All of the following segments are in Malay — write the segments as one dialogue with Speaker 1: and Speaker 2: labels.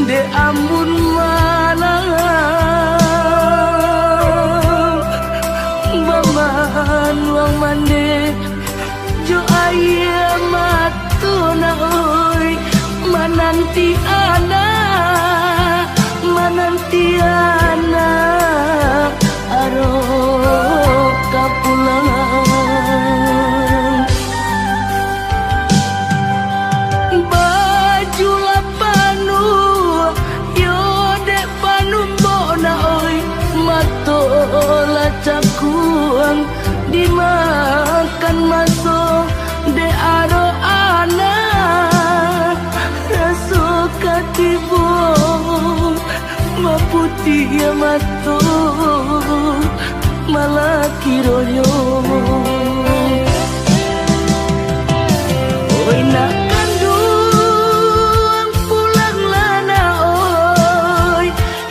Speaker 1: de ambun malam baman wang mande jo aya matuna oi mananti ana aro kapulang baju lapanu yo dek panumbona oi matola cakuang dimakan masuk de aro ana raso katibo maputi ya mato malah kiroyo oi nak kandung pulang lana oi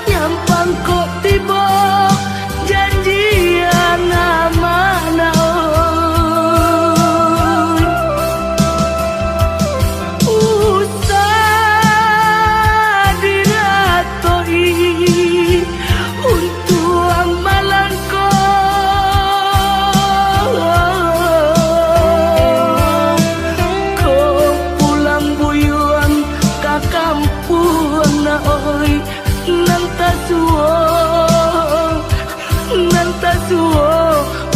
Speaker 1: nyampang kok tiba janjian mana oi usah diratoi untuk amalanku kau pulang buyuan ke kampung na oi nantasuo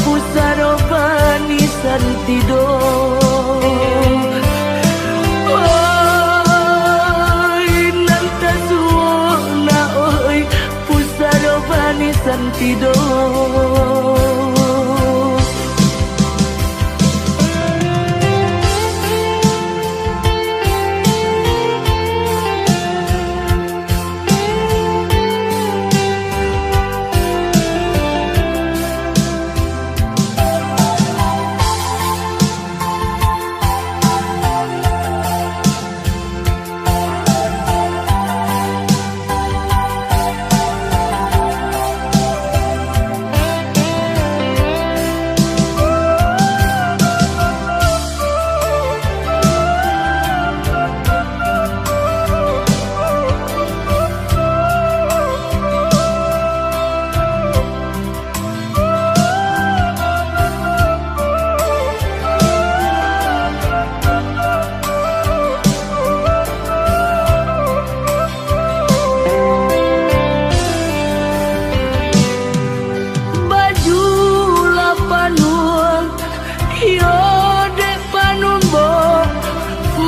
Speaker 1: pusaro bani santido oi nantasuo na oi pusaro bani santido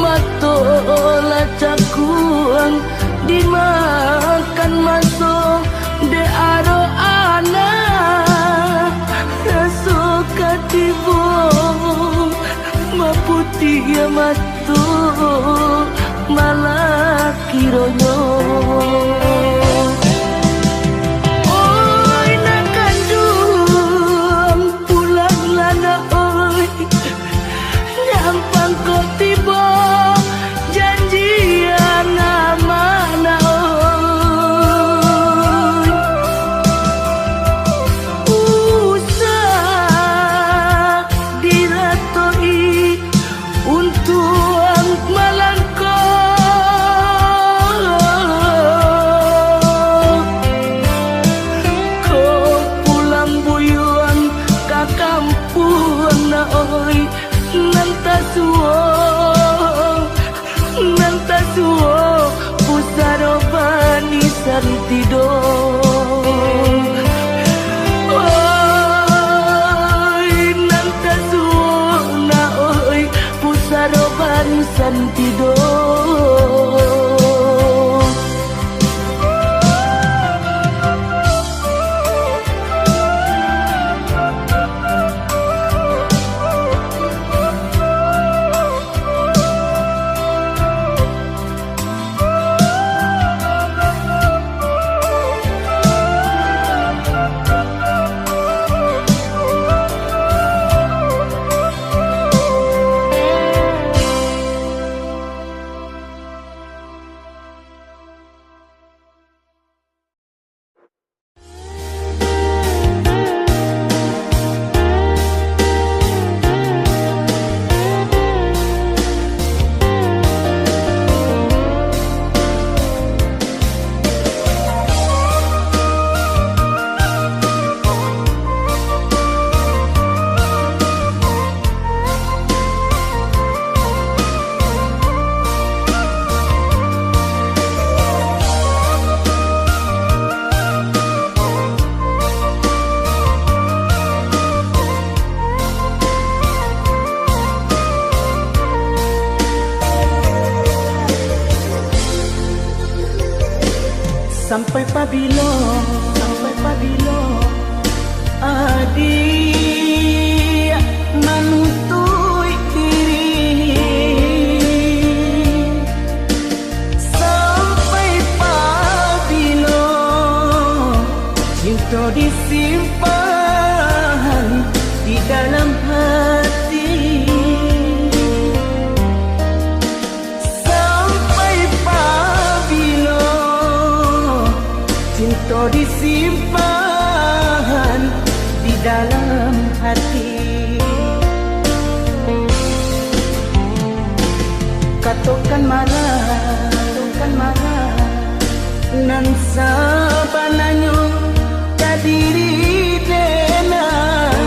Speaker 1: matola cakuang dimakan masuk de aro ana raso katibo maputi ya matu malah kironyo oi nak kandung pulang lana oi nyampang kok tiba janjian mana oi usah diratoi untuk malangko kau pulang buyuan ke kampung na oi nantasuo pusaro bani santido oi nantasuo na oi pusaro bani santido sampai pabilo adik manuntui diri, sampai pabilo cinta disimpan di dalam hati, sampai pabilo cinta disimpan di dalam hati. Katakan marah nan sabananyo kadiri denai.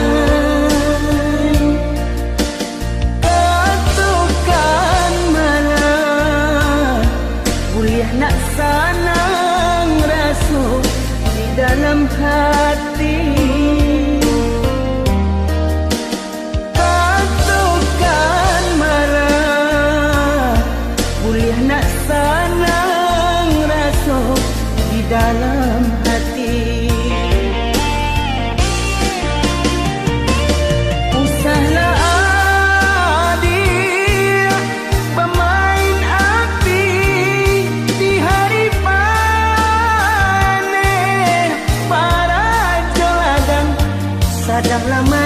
Speaker 1: Katakan marah kuliah nak sanang rasa di dalam hati. Katakan marah kuliah nak sanang rasa di dalam hati. Usahlah adik bermain api di hari panen para joladang sadang lama